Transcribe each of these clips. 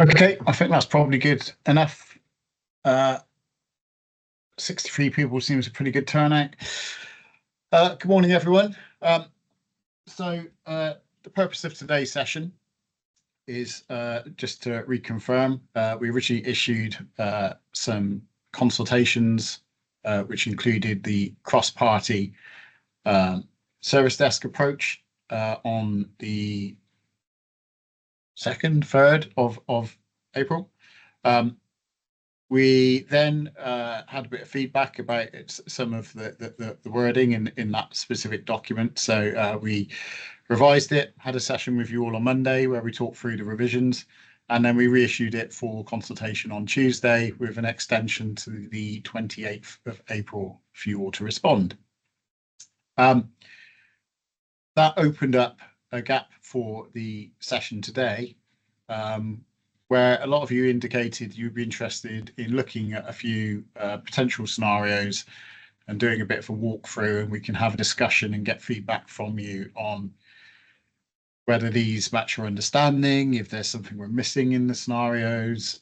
Okay, I think that's probably good enough. 63 people seems a pretty good turnout. Good morning, everyone. The purpose of today's session is just to reconfirm. We originally issued some consultations, which included the cross-party service desk approach on the 2nd, 3rd of April. We then had a bit of feedback about some of the wording in that specific document. So we revised it, had a session with you all on Monday where we talked through the revisions, and then we reissued it for consultation on Tuesday with an extension to the 28th of April for you all to respond. That opened up a gap for the session today, where a lot of you indicated you'd be interested in looking at a few potential scenarios and doing a bit of a walkthrough, and we can have a discussion and get feedback from you on whether these match your understanding, if there's something we're missing in the scenarios,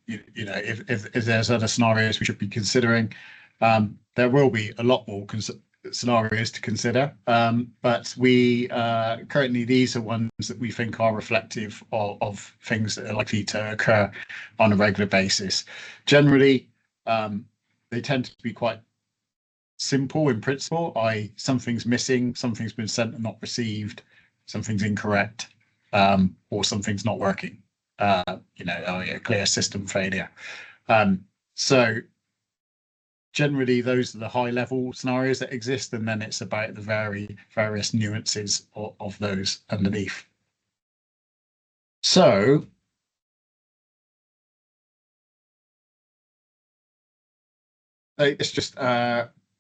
if there's other scenarios we should be considering. There will be a lot more scenarios to consider, but we currently, these are ones that we think are reflective of things that are likely to occur on a regular basis. Generally, they tend to be quite simple in principle, i.e. something's missing, something's been sent and not received, something's incorrect, or something's not working, a clear system failure. So generally, those are the high-level scenarios that exist, and then it's about the various nuances of those underneath. So it's just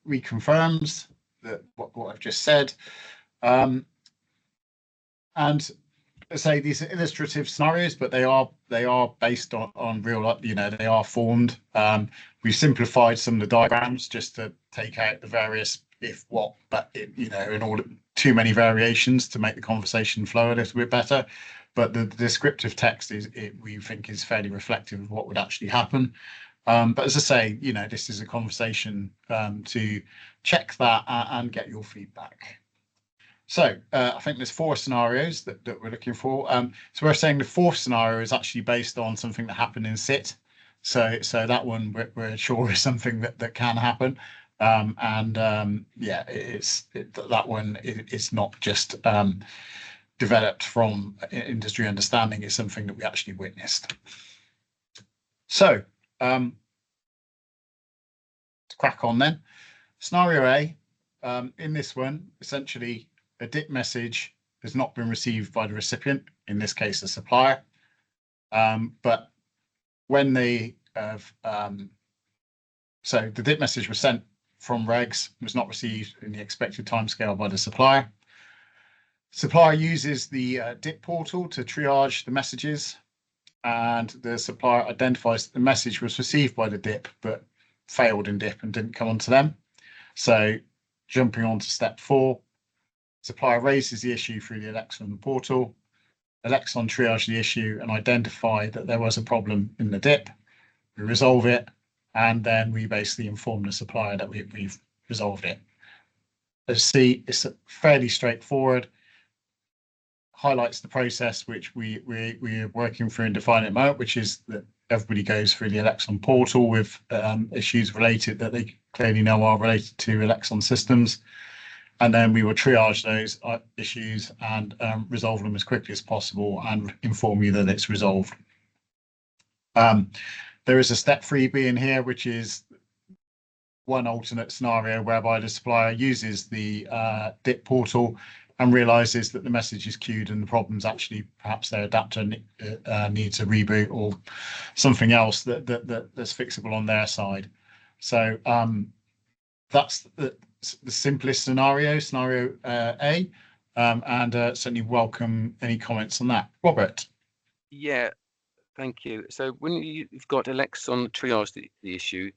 reconfirms that what I've just said. And I say these are illustrative scenarios, but they are based on real life. They are formed. We've simplified some of the diagrams just to take out the various if, what, but in all too many variations to make the conversation flow a little bit better. But the descriptive text we think is fairly reflective of what would actually happen. But as I say, this is a conversation to check that and get your feedback. So I think there's 4 scenarios that we're looking for. So we're saying the 4th scenario is actually based on something that happened in SIT. So that one we're sure is something that can happen. That one is not just developed from industry understanding. It's something that we actually witnessed. So to crack on then, scenario A, in this one, essentially a DIP message has not been received by the recipient, in this case the supplier, but when they have so the DIP message was sent from regs, was not received in the expected timescale by the supplier. Supplier uses the DIP portal to triage the messages, and the supplier identifies that the message was received by the DIP but failed in DIP and didn't come onto them. So jumping on to step 4, supplier raises the issue through the Elexon portal. Elexon triage the issue and identify that there was a problem in the DIP. We resolve it, and then we basically inform the supplier that we've resolved it. As you see, it's fairly straightforward. Highlights the process which we're working through and defining at the moment, which is that everybody goes through the Elexon portal with issues related that they clearly know are related to Elexon systems. And then we will triage those issues and resolve them as quickly as possible and inform you that it's resolved. There is a step 3B in here, which is one alternate scenario whereby the supplier uses the DIP portal and realizes that the message is queued and the problem's actually perhaps their adapter needs a reboot or something else that's fixable on their side. So that's the simplest scenario A, and certainly welcome any comments on that. Robert. Yeah, thank you. So when you've got Elexon triage the issue,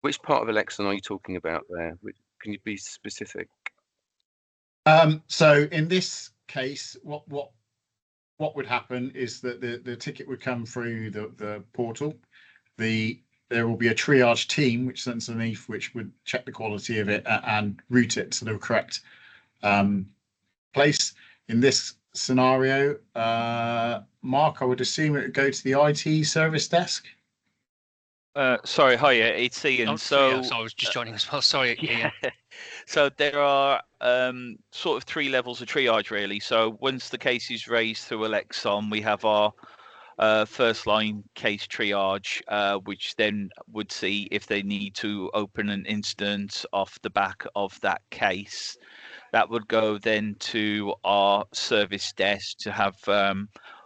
which part of Elexon are you talking about there? Can you be specific? So in this case, what what would happen is that the ticket would come through the portal. There will be a triage team which sits underneath, which would check the quality of it and route it to the correct place. In this scenario, Mark, I would assume it would go to the IT service desk. Sorry, hi, it's Ian. Oh, so I was just joining as well. Sorry, Ian. So there are sort of 3 levels of triage, really. So once the case is raised through Alexon, we have our first line case triage, which then would see if they need to open an instance off the back of that case. That would go then to our service desk to have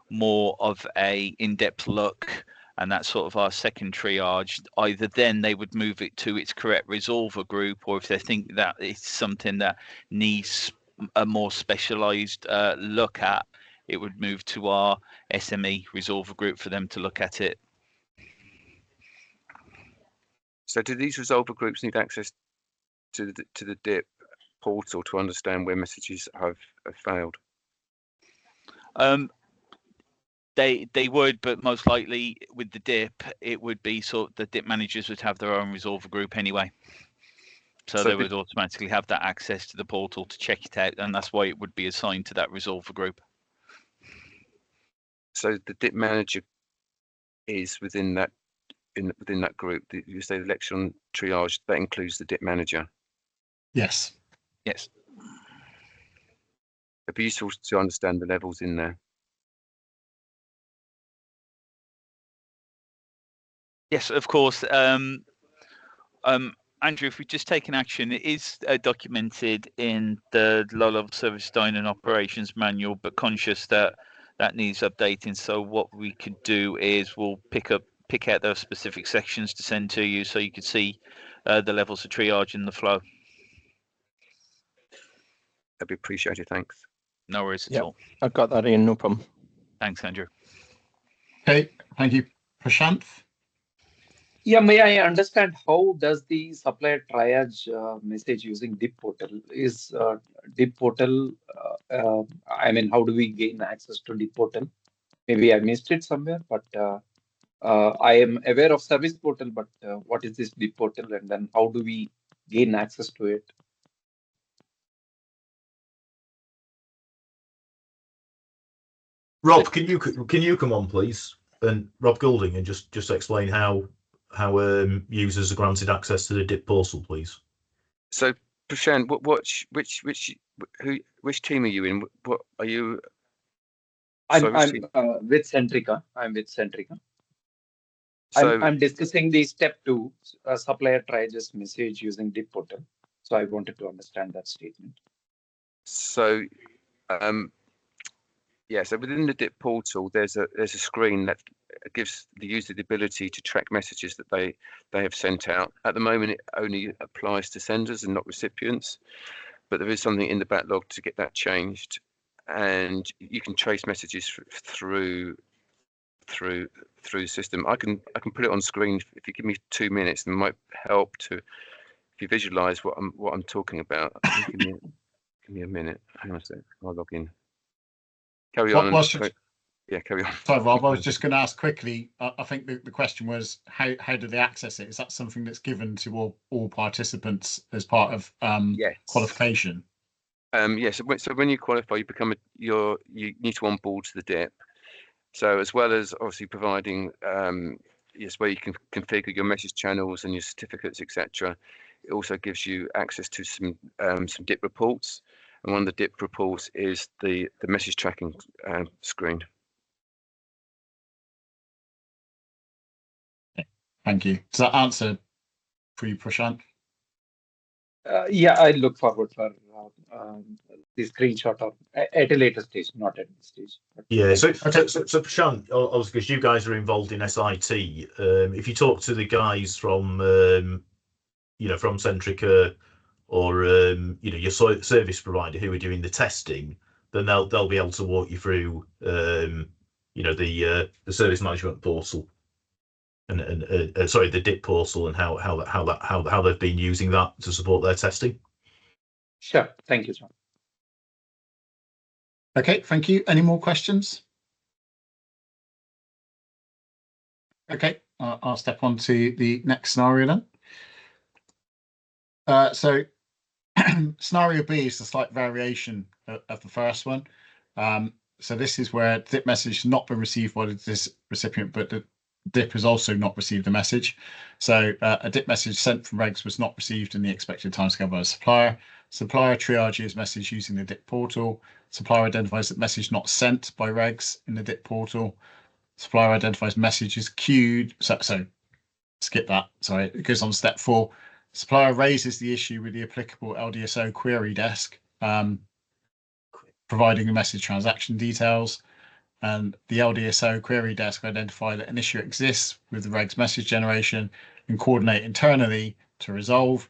more of a in-depth look, and that's sort of our second triage. Either then they would move it to its correct resolver group, or if they think that it's something that needs a more specialized look at, it would move to our SME resolver group for them to look at it. So do these resolver groups need access to the DIP portal to understand where messages have failed? They would, but most likely with the DIP, it would be sort of the DIP managers would have their own resolver group anyway. So they would automatically have that access to the portal to check it out, and that's why it would be assigned to that resolver group. So the DIP manager is within that group. You say the election triage, that includes the DIP manager. Yes. Yes. It'd be useful to understand the levels in there. Yes, of course. Andrew, if we just take an action, it is documented in the low-level service design and operations manual, but conscious that that needs updating. So what we could do is we'll pick out those specific sections to send to you, so you can see the levels of triage in the flow. That'd be appreciated. Thanks. No worries at all. I've got that in, no problem. Thanks, Andrew. Okay, thank you, Prashanth. Yeah, may I understand how does the supplier triage message using DIP portal? Is DIP portal, I mean, how do we gain access to DIP portal? Maybe I missed it somewhere, but I am aware of service portal, but what is this DIP portal, and then how do we gain access to it? Rob, can you come on, please, and Rob Goulding, and just explain how users are granted access to the DIP portal, please. So, Prashant, which team are you in? What are you? I'm with Centrica. I'm with Centrica. So I'm discussing the step 2 supplier triages message using DIP portal. So I wanted to understand that statement. So, yeah. So within the DIP portal, there's a screen that gives the user the ability to track messages that they have sent out. At the moment, it only applies to senders and not recipients, but there is something in the backlog to get that changed, and you can trace messages through the system. I can put it on screen if you give me 2 minutes, and it might help to if you visualize what I'm talking about. Give me a minute. Hang on a sec. I'll log in. Carry on. Yeah, carry on. Sorry, Rob, I was just going to ask quickly. I think the question was how do they access it? Is that something that's given to all participants as part of yes. qualification? Yes. Yeah, so when you qualify, you need to onboard to the DIP. So as well as obviously providing where you can configure your message channels and your certificates, etc. It also gives you access to some DIP reports, and one of the DIP reports is the message tracking screen. Thank you. Does that answer for you, Prashant? Yeah, I look forward for the screenshot at a later stage, not at this stage. Yeah, so Prashant, obviously, because you guys are involved in SIT, if you talk to the guys from from Centrica or your service provider who are doing the testing, then they'll be able to walk you through the service management portal and the DIP portal and how they've been using that to support their testing. Sure, thank you, John. Okay, thank you. Any more questions? Okay, I'll step on to the next scenario then. So scenario B is a slight variation of the first one. So this is where DIP message has not been received by this recipient, but the DIP has also not received the message. So a DIP message sent from regs was not received in the expected timescale by the supplier. Supplier triages message using the DIP portal. Supplier identifies that message not sent by regs in the DIP portal. Supplier identifies messages queued. So skip that. Sorry, it goes on step 4. Supplier raises the issue with the applicable LDSO query desk, providing the message transaction details. And the LDSO query desk identify that an issue exists with the regs message generation and coordinate internally to resolve,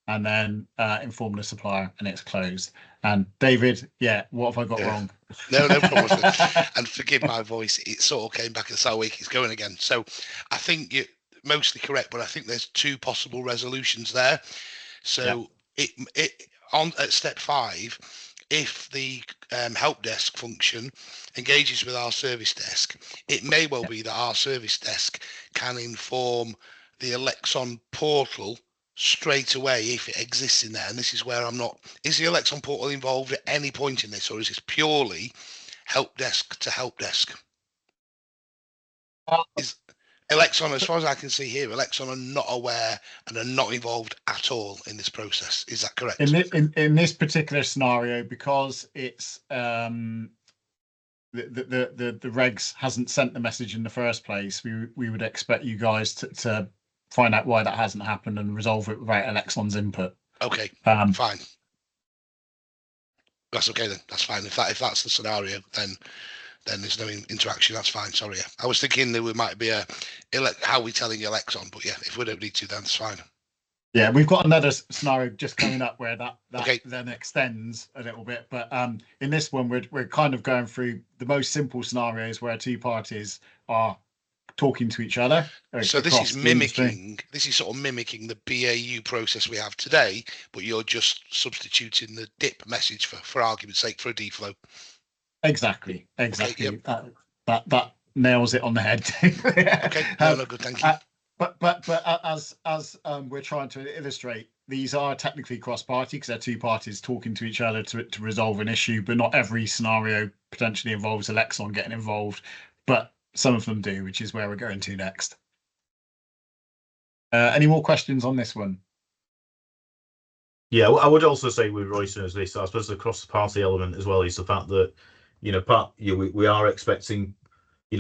and then inform the supplier, and it's closed. And David, what have I got wrong? No problem. And forgive my voice, it sort of came back and so week it's going again. So I think you're mostly correct, but I think there's 2 possible resolutions there. So it on at step 5, if the help desk function engages with our service desk, it may well be that our service desk can inform the Alexon portal straight away if it exists in there. And this is where I'm not. Is the Alexon portal involved at any point in this, or is this purely help desk to help desk? Is Alexon, as far as I can see here, Alexon are not aware and are not involved at all in this process. Is that correct? In this particular scenario, because it's the regs hasn't sent the message in the first place, we would expect you guys to find out why that hasn't happened and resolve it without Alexon's input. Okay, fine. That's okay then. That's fine. If that's the scenario, then there's no interaction. That's fine. Sorry. I was thinking there might be how we telling Alexon, but if we don't need to, then it's fine. Yeah, we've got another scenario just coming up where that okay. Then extends a little bit. But in this one, we're kind of going through the most simple scenarios where 2 parties are talking to each other. So this is sort of mimicking the BAU process we have today, but you're just substituting the DIP message for argument's sake for a deflow. Exactly. Okay, yep. That nails it on the head. Okay, no, good, thank you. But as we're trying to illustrate, these are technically cross-party because they're 2 parties talking to each other to resolve an issue, but not every scenario potentially involves Alexon getting involved, but some of them do, which is where we're going to next. Any more questions on this one? Yeah, I would also say with Royston as this, I suppose the cross-party element as well is the fact that, we are expecting,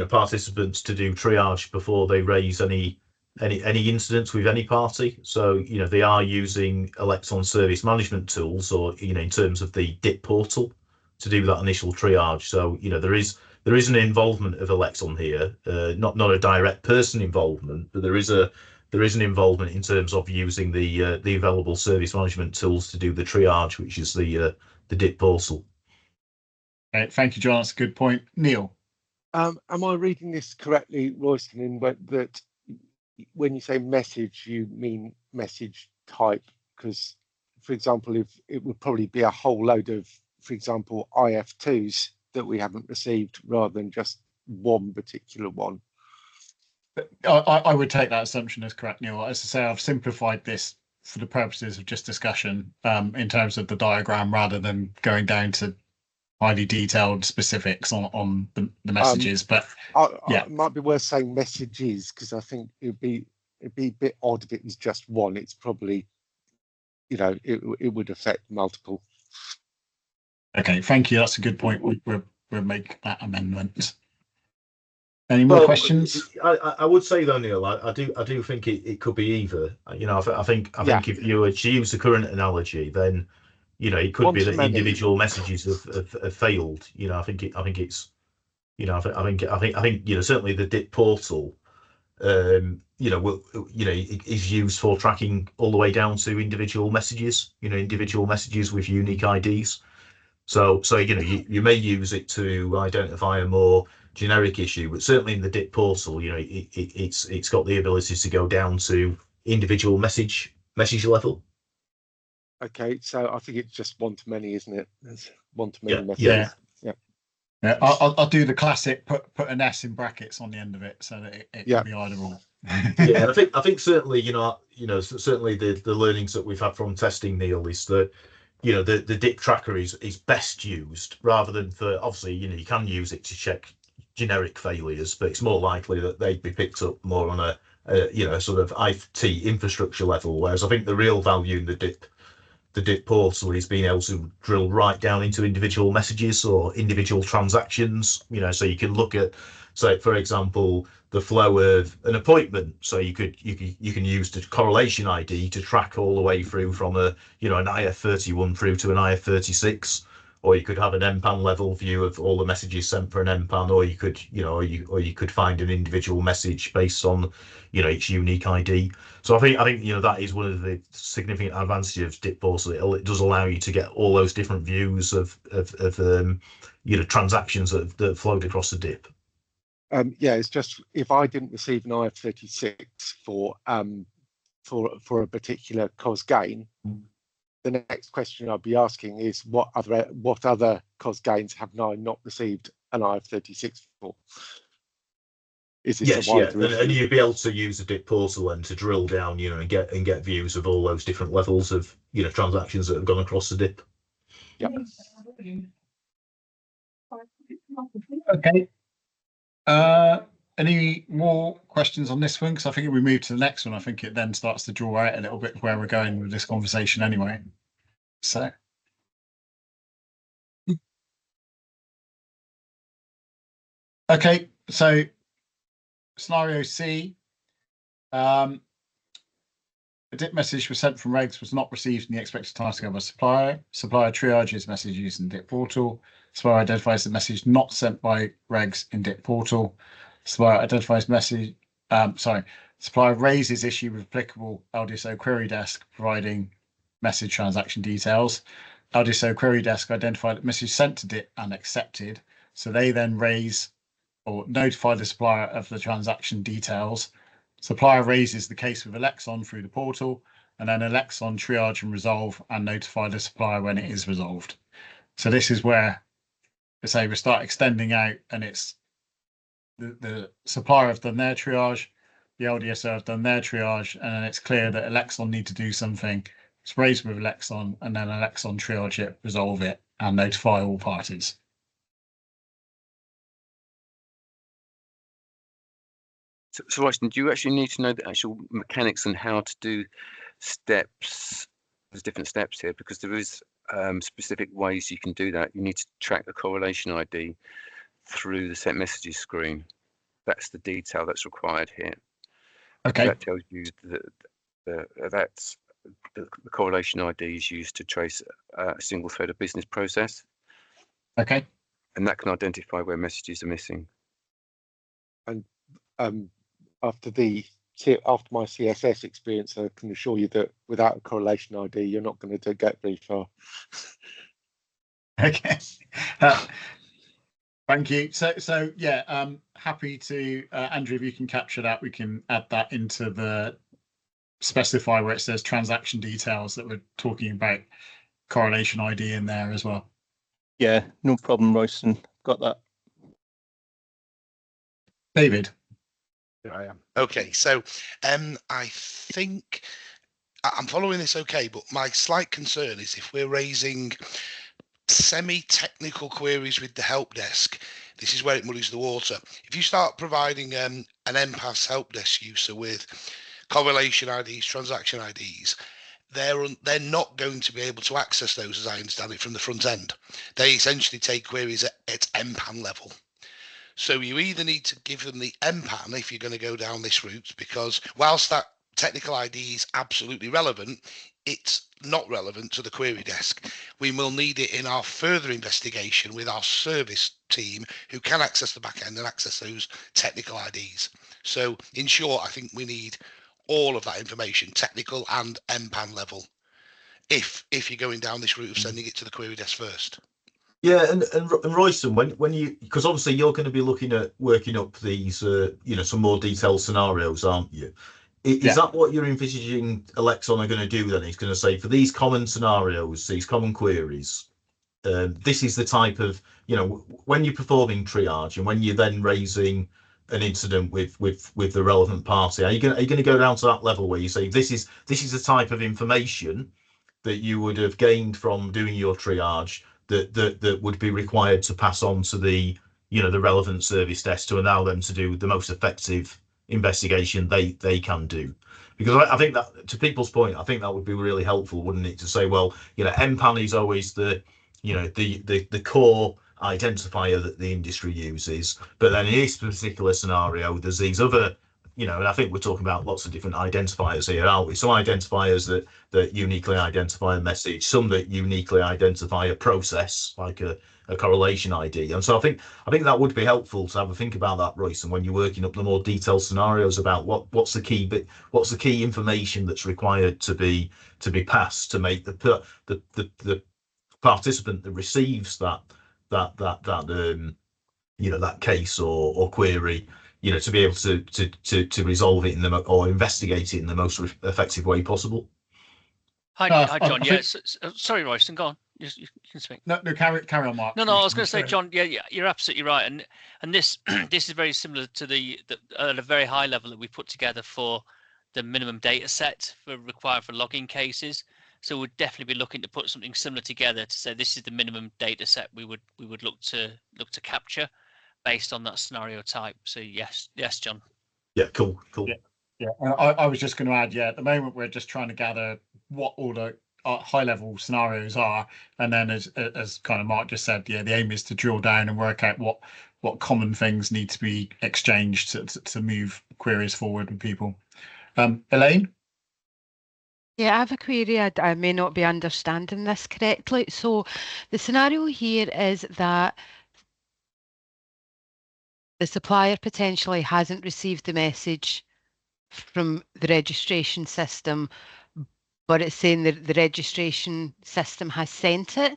participants to do triage before they raise any incidents with any party. So, they are using Alexon service management tools or, in terms of the DIP portal to do that initial triage. So, there is an involvement of Alexon here, not a direct person involvement, but there is an involvement in terms of using the available service management tools to do the triage, which is the DIP portal. Okay, thank you, John. That's a good point. Neil. Am I reading this correctly, Royston, in that when you say message, you mean message type? Because, for example, if it would probably be a whole load of, for example, IF2s that we haven't received rather than just one particular one. I would take that assumption as correct, Neil. As I say, I've simplified this for the purposes of just discussion in terms of the diagram rather than going down to highly detailed specifics on the messages. But it might be worth saying messages, because I think it'd be a bit odd if it was just one. It's probably, it would affect multiple. Okay, thank you. That's a good point. We'll make that amendment. Any more questions? I would say though, Neil, I do think it could be either. I think if you were to use the current analogy, then it could be that individual messages have failed. I think it's certainly the DIP portal is used for tracking all the way down to individual messages. Individual messages with unique IDs. So you may use it to identify a more generic issue, but certainly in the DIP portal, it's got the ability to go down to individual message level. Okay, so I think it's just one to many, isn't it? It's one to many messages. Yeah. Yeah, I'll do the classic put an S in brackets on the end of it so that it Yeah. can be either or. Yeah, I think certainly, certainly the learnings that we've had from testing, Neil, is that, the dip tracker is best used rather than for, obviously, you can use it to check generic failures, but it's more likely that they'd be picked up more on a sort of IT infrastructure level. Whereas I think the real value in the dip portal is being able to drill right down into individual messages or individual transactions, so you can look at, say, for example, the flow of an appointment. So you can use the correlation ID to track all the way through from an IF31 through to an IF36, or you could have an MPAN level view of all the messages sent for an MPAN, or you could you could find an individual message based on each unique ID. So I think that is one of the significant advantages of dip portal. It does allow you to get all those different views of transactions that flowed across the dip. Yeah, it's just if I didn't receive an IF36 for a particular cos gain, the next question I'd be asking is what other cos gains have I not received an IF36 for? Is this Yes, a wider issue? and you'd be able to use the dip portal and to drill down, and get views of all those different levels of transactions that have gone across the dip. Yeah. Okay. Any more questions on this one? Because I think if we move to the next one, I think it then starts to draw out a little bit where we're going with this conversation anyway. So. Okay, so scenario C, a dip message was sent from regs was not received in the expected timescale by supplier. Supplier triages message used in dip portal. Supplier identifies the message not sent by regs in dip portal. Supplier identifies message. Supplier raises issue with applicable LDSO query desk providing message transaction details. LDSO query desk identified that message sent to dip and accepted. So they then raise or notify the supplier of the transaction details. Supplier raises the case with Alexon through the portal, and then Alexon triage and resolve and notify the supplier when it is resolved. So this is where, say, we start extending out, and it's the supplier have done their triage, the LDSO have done their triage, and then it's clear that Alexon need to do something. It's raised with Alexon, and then Alexon triage it, resolve it, and notify all parties. So Royston, do you actually need to know the actual mechanics and how to do steps? There's different steps here because there is specific ways you can do that. You need to track the correlation ID through the sent messages screen. That's the detail that's required here. Okay. That tells you that the correlation ID is used to trace a single thread of business process. Okay. And that can identify where messages are missing. And after my CSS experience, I can assure you that without a correlation ID, you're not going to get very far. Okay. Thank you. So yeah, happy to, Andrew, if you can capture that, we can add that into the specify where it says transaction details that we're talking about correlation ID in there as well. Yeah, no problem, Royston. Got that. David. Here I am. Okay, so I think I'm following this okay, but my slight concern is if we're raising semi-technical queries with the help desk, this is where it muddies the water. If you start providing an MPAS help desk user with correlation IDs, transaction IDs, they're not going to be able to access those, as I understand it, from the front end. They essentially take queries at MPAN level. So you either need to give them the MPAN if you're going to go down this route, because whilst that technical ID is absolutely relevant, it's not relevant to the query desk. We will need it in our further investigation with our service team who can access the back end and access those technical IDs. So in short, I think we need all of that information, technical and MPAN level, if you're going down this route of sending it to the query desk first. Yeah, and Royston, when you, because obviously you're going to be looking at working up these, some more detailed scenarios, aren't you? Is that what you're envisaging Alexon are going to do then? He's going to say, for these common scenarios, these common queries, this is the type of, when you're performing triage and when you're then raising an incident with the relevant party, are you going to go down to that level where you say this is the type of information that you would have gained from doing your triage that would be required to pass on to the relevant service desk to allow them to do the most effective investigation they can do? Because I think that, to people's point, I think that would be really helpful, wouldn't it, to say, well, MPAN is always the core identifier that the industry uses, but then in this particular scenario, there's these other, and I think we're talking about lots of different identifiers here, aren't we? Some identifiers that uniquely identify a message, some that uniquely identify a process, like a correlation ID. And so I think that would be helpful to have a think about that, Royce, and when you're working up the more detailed scenarios about what's the key information that's required to be passed to make the participant that receives that case or query, to be able to resolve it or investigate it in the most effective way possible. Hi, John. Yes, sorry, Royston, go on. You can speak. No, carry on, Mark. No, I was going to say, John. Yeah, you're absolutely right, and this this is very similar to the at a very high level that we put together for the minimum data set required for logging cases. So we'd definitely be looking to put something similar together to say this is the minimum data set we would look to capture based on that scenario type. So yes, John. Yeah, cool. Yeah. And I was just going to add, at the moment we're just trying to gather what all the high level scenarios are, and then as kind of Mark just said, the aim is to drill down and work out what common things need to be exchanged to move queries forward with people. Elaine? Yeah, I have a query. I may not be understanding this correctly. So the scenario here is that the supplier potentially hasn't received the message from the registration system, but it's saying that the registration system has sent it.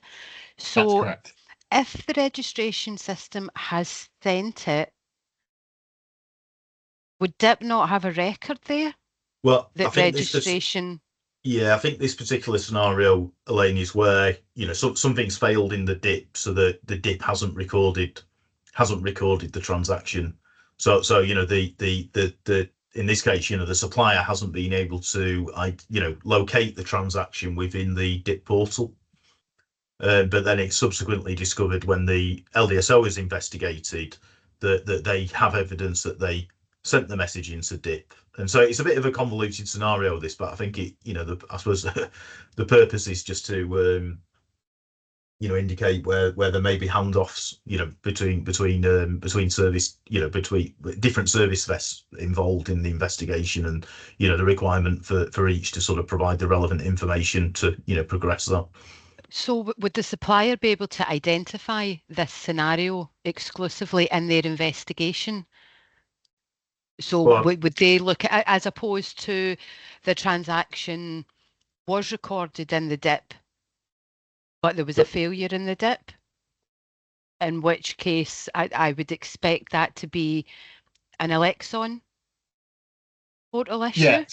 So that's correct. If the registration system has sent it, would DIP not have a record there? Well, that registration. I think this particular scenario, Elaine, is where something's failed in the DIP, so the DIP hasn't recorded the transaction. So the in this case, the supplier hasn't been able to locate the transaction within the DIP portal. But then it's subsequently discovered when the LDSO is investigated that they have evidence that they sent the message into DIP. And so it's a bit of a convoluted scenario, this, but I think I suppose the purpose is just to indicate where there may be handoffs, between service, between different service vests involved in the investigation, and the requirement for each to sort of provide the relevant information to progress that. So would the supplier be able to identify this scenario exclusively in their investigation? So would they look at, as opposed to the transaction was recorded in the DIP, but there was a failure in the DIP, in which case I would expect that to be an Alexon portal issue?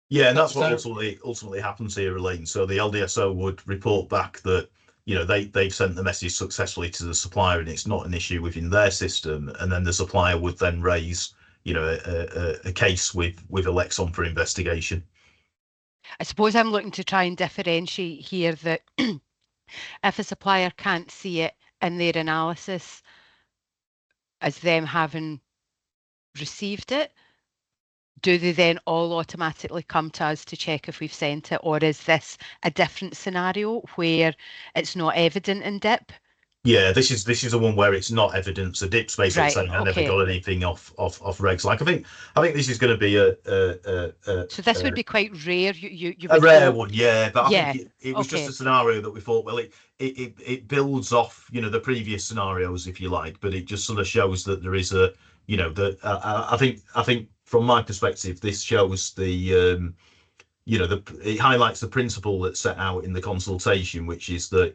Yeah, and that's what ultimately happens here, Elaine. So the LDSO would report back that they've sent the message successfully to the supplier and it's not an issue within their system, and then the supplier would then raise a case with Alexon for investigation. I suppose I'm looking to try and differentiate here that if a supplier can't see it in their analysis as them having received it, do they then all automatically come to us to check if we've sent it, or is this a different scenario where it's not evident in DIP? Yeah, this is the one where it's not evidence. The DIP's basically saying I never got anything off regs. Like I think this is going to be so this would be quite rare. You a rare one, yeah. But I think it was just a scenario that we thought, well, it builds off the previous scenarios, if you like, but it just sort of shows that there is I think from my perspective, this shows it highlights the principle that's set out in the consultation, which is that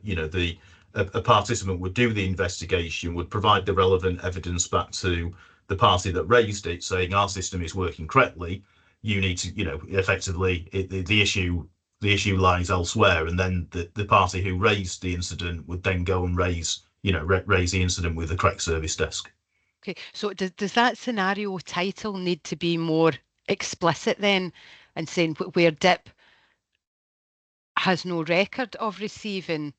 a participant would do the investigation, would provide the relevant evidence back to the party that raised it, saying our system is working correctly. You need to, effectively, the issue the issue lies elsewhere, and then the party who raised the incident would then go and raise the incident with the correct service desk. Okay, so does that scenario title need to be more explicit then, and saying where DIP has no record of receiving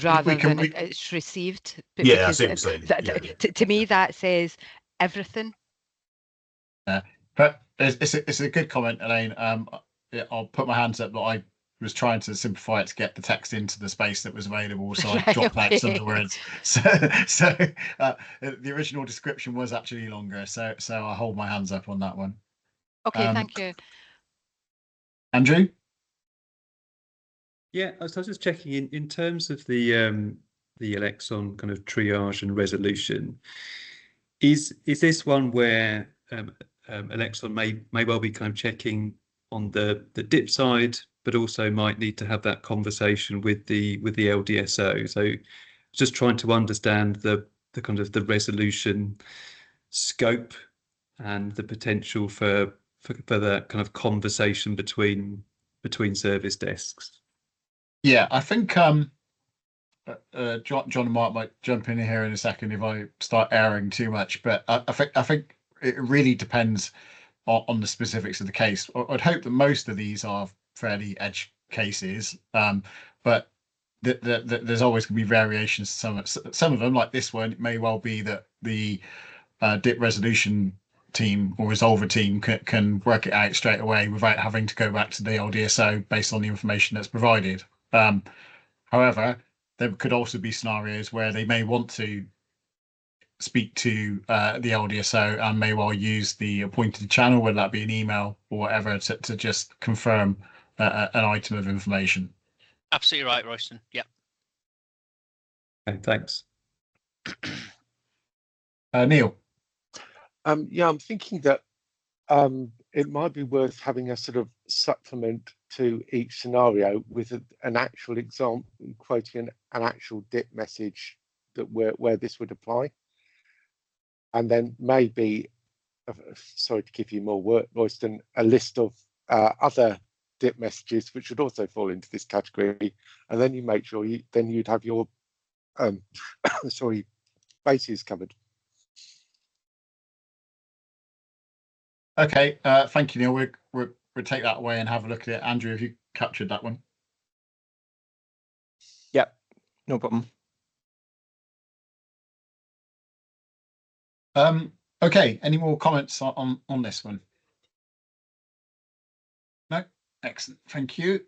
rather than it's received? Yeah, I see what you're saying. To me, that says everything. But it's a good comment, Elaine. I'll put my hands up that I was trying to simplify it to get the text into the space that was available, so I dropped back some of the words. So the original description was actually longer, so I hold my hands up on that one. Okay, thank you. Andrew? Yeah, I was just checking in terms of the Alexon kind of triage and resolution. Is this one where Alexon may well be kind of checking on the DIP side, but also might need to have that conversation with the LDSO? So just trying to understand the kind of the resolution scope and the potential for that kind of conversation between service desks. Yeah, I think John and Mark might jump in here in a second if I start airing too much, but I think it really depends on the specifics of the case. I'd hope that most of these are fairly edge cases, but there's always going to be variations to some of them. Like this one, it may well be that the DIP resolution team or resolver team can work it out straight away without having to go back to the LDSO based on the information that's provided. However, there could also be scenarios where they may want to speak to the LDSO and may well use the appointed channel, whether that be an email or whatever, to just confirm an item of information. Absolutely right, Royston. Yep. Okay, thanks. Neil? Yeah, I'm thinking that it might be worth having a sort of supplement to each scenario with an actual example, quoting an actual DIP message that where this would apply. And then maybe, sorry to give you more work, Royston, a list of other DIP messages which would also fall into this category, and then you make sure you'd have your bases covered. Okay, thank you, Neil. We'll take that away and have a look at it. Andrew, have you captured that one? Yeah, no problem. Okay, any more comments on this one? No? Excellent, thank you.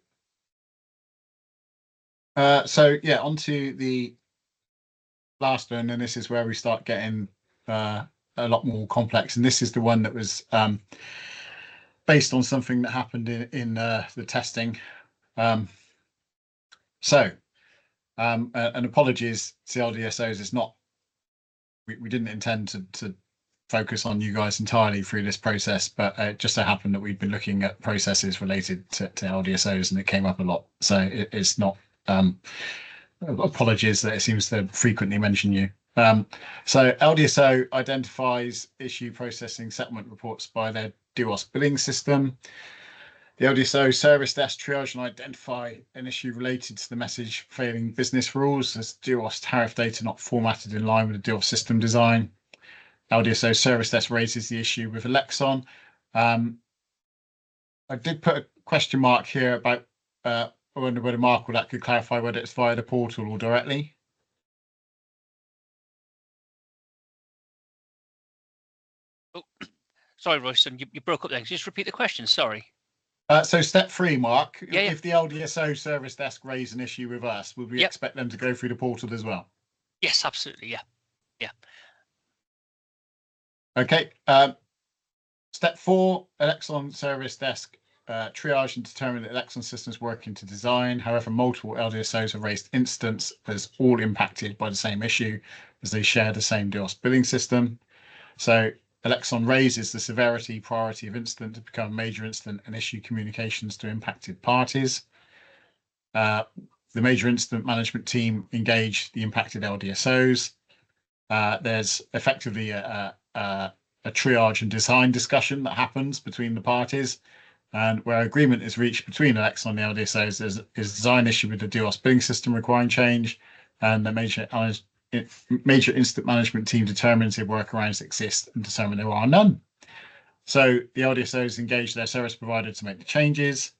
So yeah, on to the last one, and this is where we start getting a lot more complex, and this is the one that was based on something that happened in the testing. And apologies to LDSOs, it's not, we didn't intend to focus on you guys entirely through this process, but it just so happened that we've been looking at processes related to LDSOs and it came up a lot. So it's not, apologies that it seems to frequently mention you. So LDSO identifies issue processing settlement reports by their DOS billing system. The LDSO service desk triage and identify an issue related to the message failing business rules as DOS tariff data not formatted in line with the DOS system design. LDSO service desk raises the issue with Alexon. I did put a question mark here about I wonder whether Mark would could clarify whether it's via the portal or directly. Oh, sorry, Royston, you broke up there. Just repeat the question. Sorry. So step 3, Mark, yeah. If the LDSO service desk raise an issue with us, would we expect them to go through the portal as well? Yes, absolutely. Yeah. Okay. Step 4, Alexon service desk triage and determine that Alexon systems working to design. However, multiple LDSOs have raised instance as all impacted by the same issue as they share the same DOS billing system. So Alexon raises the severity priority of incident to become a major incident and issue communications to impacted parties. The major incident management team engage the impacted LDSOs. There's effectively a triage and design discussion that happens between the parties. And where agreement is reached between Alexa and the LDSOs is design issue with the DOS billing system requiring change, and the major incident management team determines if workarounds exist and determine there are none. So the LDSOs engage their service provider to make the changes.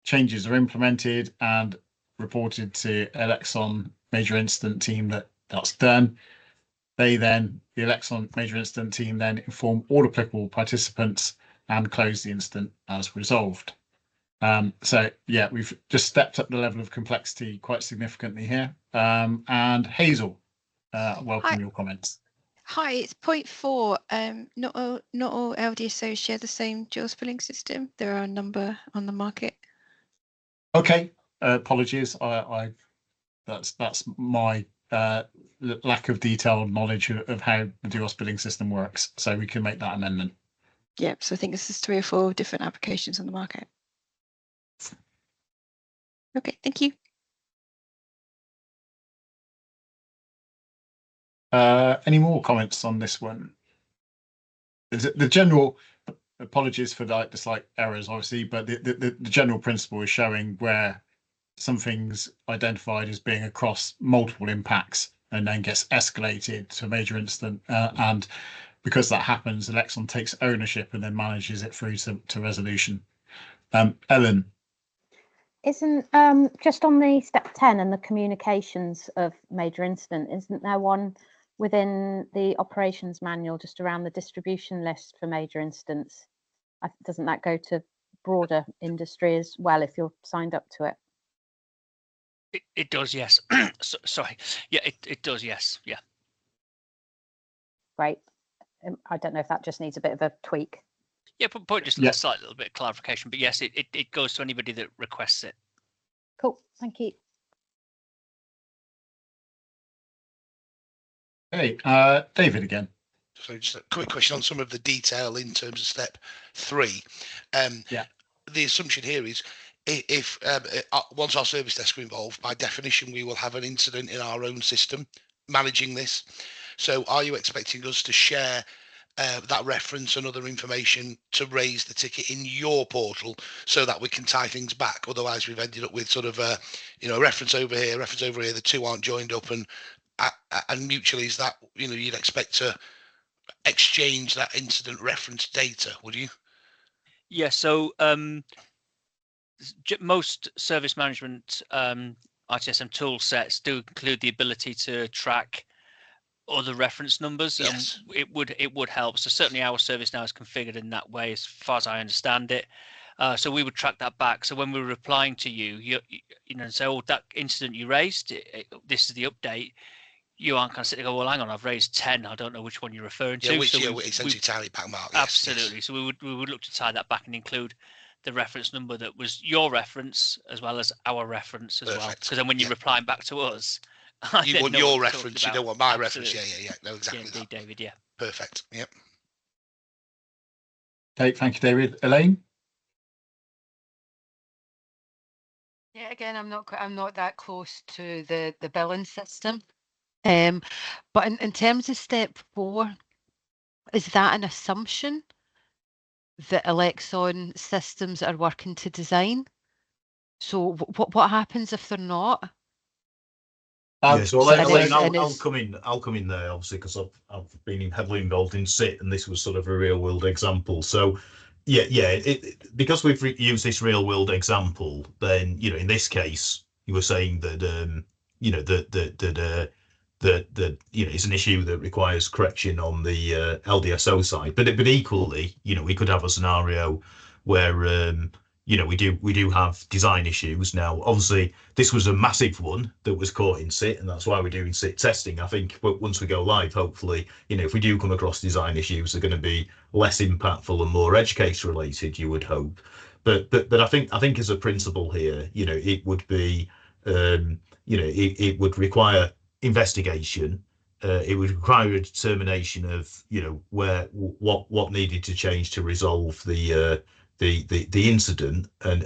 Changes are implemented and reported to Alexon major incident team that's done. The Alexon major incident team then inform all applicable participants and close the incident as resolved. So yeah, we've just stepped up the level of complexity quite significantly here. And Hazel, welcome your comments. Hi, it's point 4. Not all LDSOs share the same dual billing system. There are a number on the market. Okay, apologies. That's my lack of detailed knowledge of how the DOS billing system works. So we can make that amendment. Yep. So I think this is 3 or 4 different applications on the market. Okay, thank you. Any more comments on this one? Is it the general? Apologies for the slight errors, obviously, but the general principle is showing where something's identified as being across multiple impacts and then gets escalated to a major incident, and because that happens, Alexon takes ownership and then manages it through to resolution. Ellen. Isn't just on the step 10 and the communications of major incident, isn't there one within the operations manual just around the distribution list for major incidents? Doesn't that go to broader industry as well if you're signed up to it? It does, yes. Sorry. Yeah, it does, yes. Yeah. Great. I don't know if that just needs a bit of a tweak. Yeah, probably just a slight little bit of clarification, but yes, it goes to anybody that requests it. Cool, thank you. Hey, David again. So just a quick question on some of the detail in terms of step 3. The assumption here is if once our service desk are involved, by definition, we will have an incident in our own system managing this. So are you expecting us to share that reference and other information to raise the ticket in your portal so that we can tie things back? Otherwise, we've ended up with sort of a reference over here, the two aren't joined up, and mutually is that you'd expect to exchange that incident reference data, would you? Yeah. So most service management ITSM tool sets do include the ability to track other reference numbers. Yes. It would help. So certainly our service now is configured in that way, as far as I understand it. So we would track that back. So when we're replying to you say, oh, that incident you raised, this is the update. You aren't going to sit there and go, well, hang on, I've raised 10. I don't know which one you're referring to. Which essentially tally back mark. Absolutely. Yes. So we would look to tie that back and include the reference number that was your reference as well as our reference as well. Because then when you're replying back to us, you want your reference, you don't want my reference. Yeah. No, exactly. Yeah, indeed, David. Yeah. Perfect. Yep. Okay, thank you, David. Elaine. Yeah, again, I'm not that close to the billing system. But in terms of step 4, is that an assumption that Alexon systems are working to design? So what happens if they're not? So I'll come in there, obviously, because I've been heavily involved in SIT, and this was sort of a real world example. So because we've used this real world example, then in this case you were saying that that it's an issue that requires correction on the LDSO side, but equally we could have a scenario where we do have design issues. Now obviously this was a massive one that was caught in SIT, and that's why we're doing SIT testing. I think once we go live, hopefully if we do come across design issues, they're going to be less impactful and more edge case related, you would hope. But I think as a principle here, it would be it would require investigation. It would require a determination of what needed to change to resolve the incident, and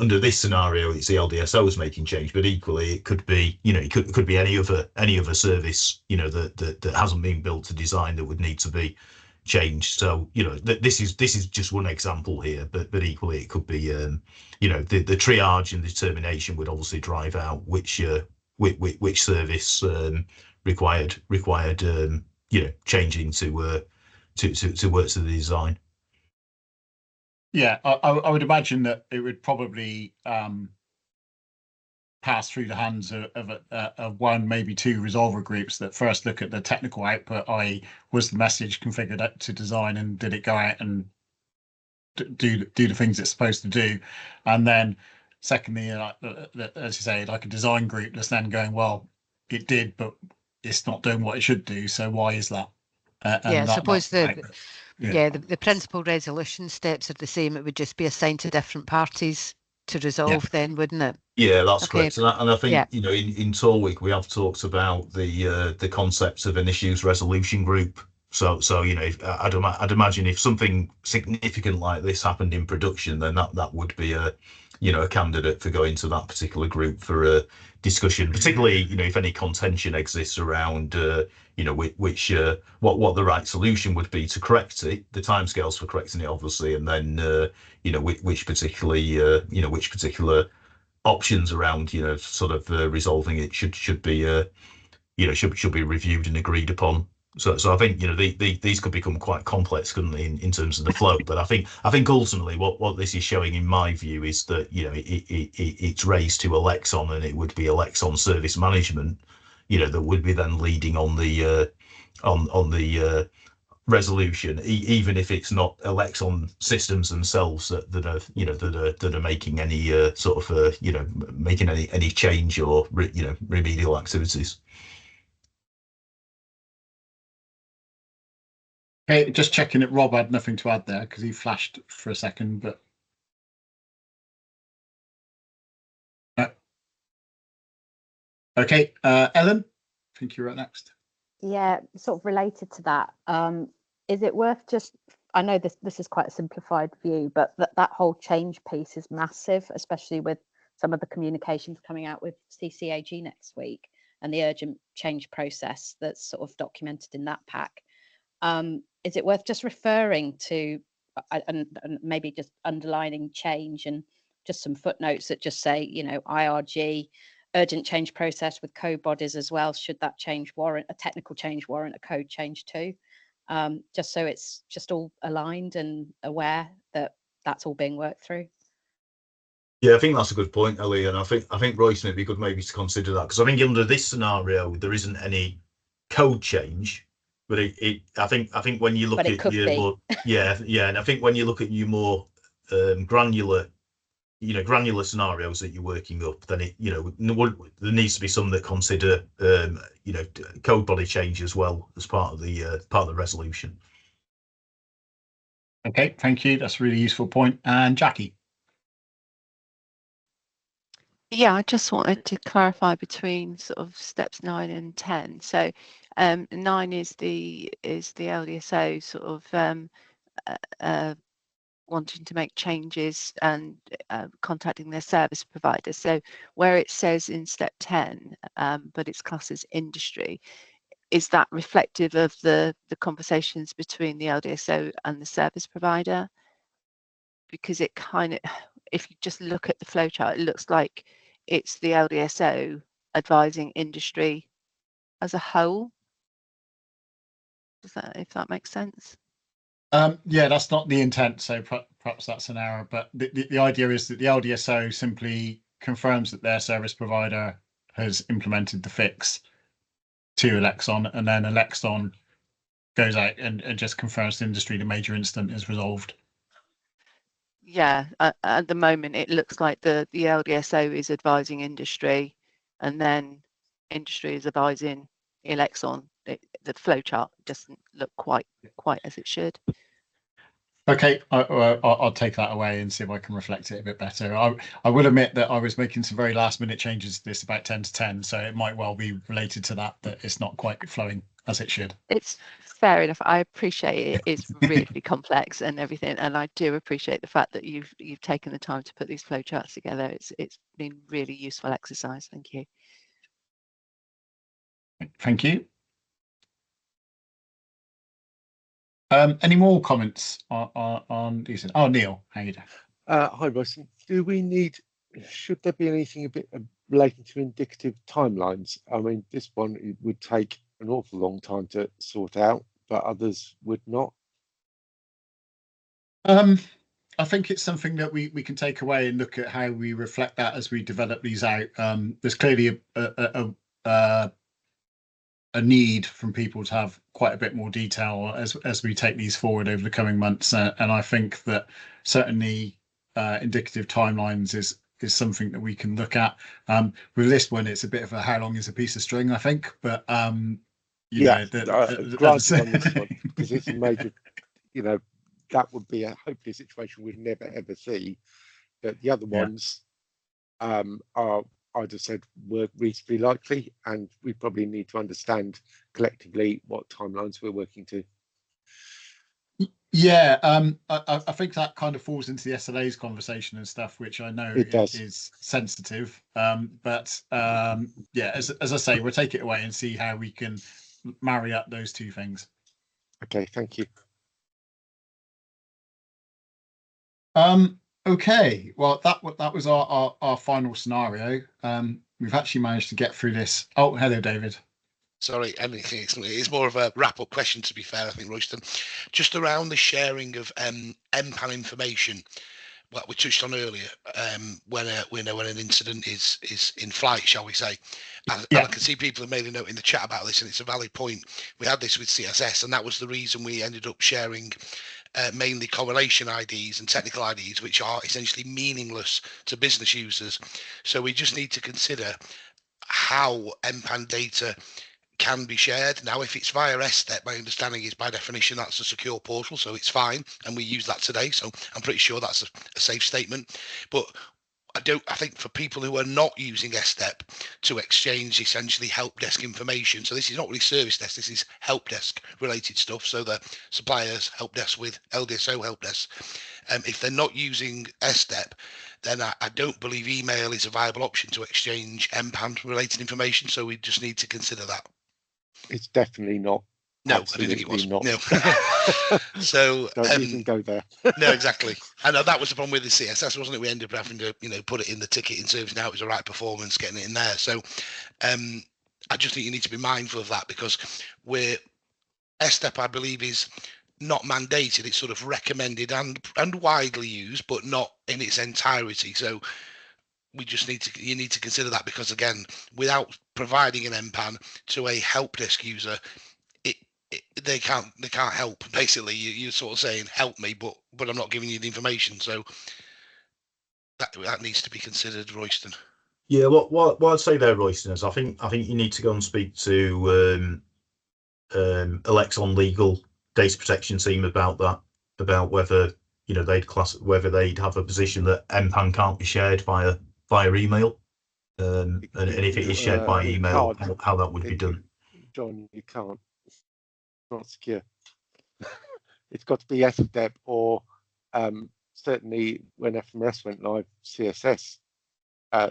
under this scenario it's the LDSOs making change, but equally it could be it could be any other service that hasn't been built to design that would need to be changed. So this is just one example here, but equally it could be the triage and determination would obviously drive out which service required changing to work to the design. Yeah, I would imagine that it would probably pass through the hands of one, maybe two resolver groups that first look at the technical output, i.e. was the message configured to design and did it go out and do the things it's supposed to do, and then secondly, as you say, like a design group that's then going, well, it did, but it's not doing what it should do, so why is that? I suppose the the principal resolution steps are the same. It would just be assigned to different parties to resolve then, wouldn't it? Yeah, that's correct. And I think in Tour Week we have talked about the concept of an issues resolution group. So I'd imagine if something significant like this happened in production, then that would be a candidate for going to that particular group for a discussion, particularly if any contention exists around what the right solution would be to correct it, the timescales for correcting it, obviously, and then which particular options around resolving it should be should be reviewed and agreed upon. So I think these could become quite complex, couldn't they, in terms of the flow? But I think ultimately what this is showing, in my view, is that it's raised to Alexon, and it would be Alexon service management, that would be then leading on the resolution, even if it's not Alexon systems themselves that are making any making any change or remedial activities. Okay, just checking that Rob had nothing to add there because he flashed for a second, but okay, Ellen, I think you're up next. Yeah, sort of related to that. Is it worth just? I know this is quite a simplified view, but that whole change piece is massive, especially with some of the communications coming out with CCAG next week and the urgent change process that's sort of documented in that pack. Is it worth just referring to and maybe just underlining change and just some footnotes that just say, IRG, urgent change process with code bodies as well, should that change warrant a technical change, warrant a code change too, just so it's just all aligned and aware that that's all being worked through. Yeah, I think that's a good point, Ellie, and I think Royce may be good maybe to consider that, because I think under this scenario there isn't any code change. But I think when you look at your more, and I think when you look at your more granular scenarios that you're working up, then there needs to be some that consider code body change as well as part of the resolution. Okay, thank you. That's a really useful point. And Jackie. Yeah, I just wanted to clarify between sort of steps 9 and 10. So 9 is the LDSO sort of wanting to make changes and contacting their service provider. So where it says in step 10, but it's classed as industry, is that reflective of the conversations between the LDSO and the service provider? Because it kind of, if you just look at the flowchart, it looks like it's the LDSO advising industry as a whole. If that makes sense? Yeah, that's not the intent, so perhaps that's an error. But the idea is that the LDSO simply confirms that their service provider has implemented the fix to Alexon, and then Alexon goes out and just confirms to industry the major incident is resolved. Yeah, at the moment it looks like the LDSO is advising industry, and then industry is advising Alexon. The flowchart doesn't look quite as it should. Okay, I'll take that away and see if I can reflect it a bit better. I will admit that I was making some very last minute changes to this about 10 to 10, so it might well be related to that it's not quite flowing as it should. It's fair enough. I appreciate it. It's really complex and everything, and I do appreciate the fact that you've taken the time to put these flowcharts together. It's been really useful exercise. Thank you. Thank you. Any more comments on these? Oh, Neil, how you doing? Hi, Ross. Should there be anything a bit relating to indicative timelines? I mean, this one, it would take an awful long time to sort out, but others would not. I think it's something that we can take away and look at how we reflect that as we develop these out. There's clearly a need from people to have quite a bit more detail as we take these forward over the coming months, and I think that certainly indicative timelines is something that we can look at. With this one, it's a bit of a how long is a piece of string, I think, but granted on this one, because it's a major, that would be hopefully a situation we'd never ever see. But the other ones are, I'd have said, were reasonably likely, and we probably need to understand collectively what timelines we're working to. Yeah, I think that kind of falls into the SLA's conversation and stuff, which I know is sensitive. But yeah, as I say, we'll take it away and see how we can marry up those two things. Okay, thank you. Okay, well that was our final scenario. We've actually managed to get through this. Oh, hello, David. Sorry, it's more of a wrap-up question, to be fair, I think, Royston. Just around the sharing of MPAN information, what we touched on earlier, when an incident is in flight, shall we say. And I can see people have made a note in the chat about this, and it's a valid point. We had this with CSS, and that was the reason we ended up sharing mainly correlation IDs and technical IDs, which are essentially meaningless to business users. So we just need to consider how MPAN data can be shared. Now, if it's via STEP, my understanding is by definition that's a secure portal, so it's fine, and we use that today, so I'm pretty sure that's a safe statement. But I think for people who are not using STEP to exchange essentially help desk information, so this is not really service desk, this is help desk related stuff, so the suppliers help desk with LDSO help desk. If they're not using STEP, then I don't believe email is a viable option to exchange MPAN related information, so we just need to consider that. It's definitely not. No, I didn't think it was. Not. No. So don't even go there. No, exactly. I know that was the problem with the CSS, wasn't it? We ended up having to, put it in the ticketing service. Now it was the right performance, getting it in there. So I just think you need to be mindful of that, because STEP, I believe, is not mandated. It's sort of recommended and widely used, but not in its entirety. So you need to consider that, because again, without providing an MPAN to a help desk user, they can't help. Basically, you're sort of saying help me, but I'm not giving you the information. So that needs to be considered, Royston. Yeah, what I'd say there, Royston, is I think you need to go and speak to Alexon legal data protection team about that, about whether they'd have a position that MPAN can't be shared via email, and if it is shared by email, how that would be done. John, you can't. It's not secure. It's got to be SDEP, or certainly when FMS went live, CSS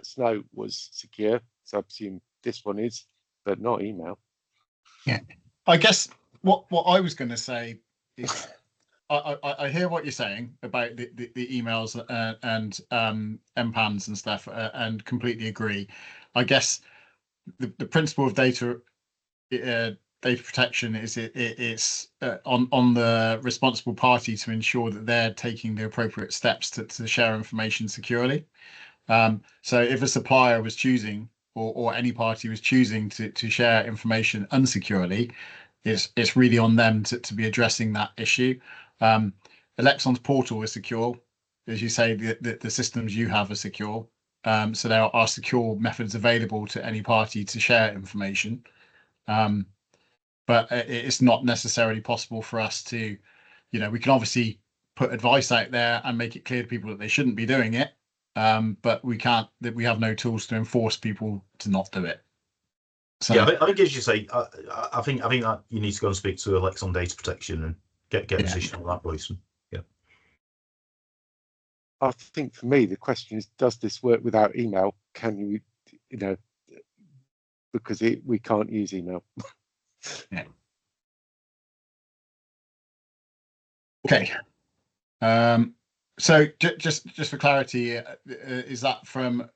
Snow was secure. So I presume this one is, but not email. Yeah, I guess what I was going to say is I hear what you're saying about the emails and MPANs and stuff, and completely agree. I guess the principle of data protection is it's on the responsible party to ensure that they're taking the appropriate steps to share information securely. So if a supplier was choosing, or any party was choosing to share information unsecurely, it's really on them to be addressing that issue. Alexon's portal is secure, as you say. The systems you have are secure, so there are secure methods available to any party to share information. But it's not necessarily possible for us to, we can obviously put advice out there and make it clear to people that they shouldn't be doing it, but we can't. We have no tools to enforce people to not do it. So, yeah, I think as you say, I think that you need to go and speak to Alexon Data Protection and get a position on that, Royston. Yeah. I think for me the question is, does this work without email? Can you, because we can't use email. Yeah. Okay. So just for clarity, is that from, are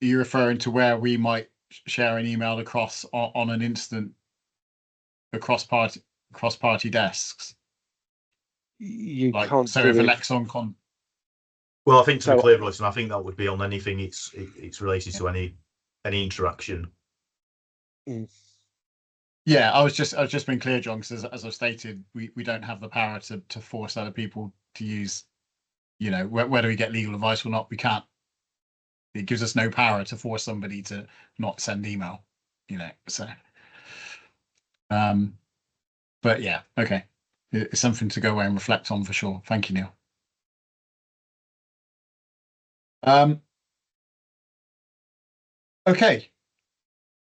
you referring to where we might share an email across on an instant across party desks? You Like, can't so do if it. Alexon Well, I think to So- be clear, Royston, I think that would be on anything it's related to any interaction. Yeah, I was just being clear, John, because as I've stated, we don't have the power to force other people to use, you know, whether we get legal advice or not, we can't. It gives us no power to force somebody to not send email, you know. So, but yeah, okay, it's something to go away and reflect on for sure. Thank you, Neil. Okay.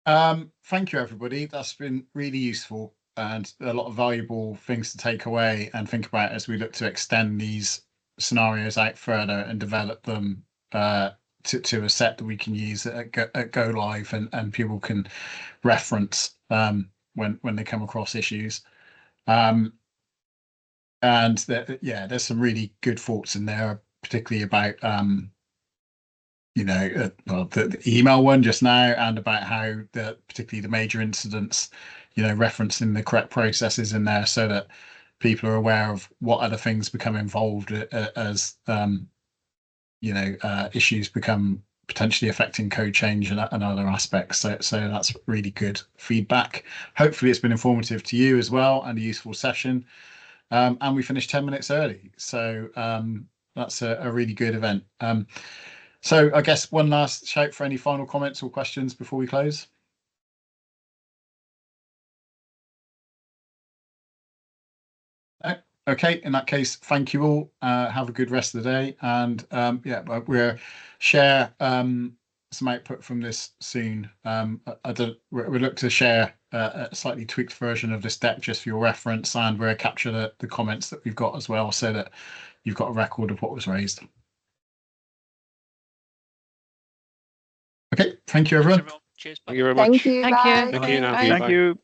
Thank you, everybody. That's been really useful and a lot of valuable things to take away and think about as we look to extend these scenarios out further and develop them to a set that we can use at go live and people can reference when they come across issues. And there's some really good thoughts in there, particularly about well, the email one just now, and about how particularly the major incidents, referencing the correct processes in there so that people are aware of what other things become involved as issues become potentially affecting code change and other aspects. So that's really good feedback. Hopefully it's been informative to you as well and a useful session. And we finished 10 minutes early. So that's a really good event. So I guess one last shout for any final comments or questions before we close. Okay, in that case, thank you all. Have a good rest of the day, and we'll share some output from this soon. We'll look to share a slightly tweaked version of this deck just for your reference, and we'll capture the comments that we've got as well, so that you've got a record of what was raised. Okay, thank you, everyone. Cheers. Thank you very much. Thank you. Thank you. Bye. Thank you. Now. Bye. Thank you.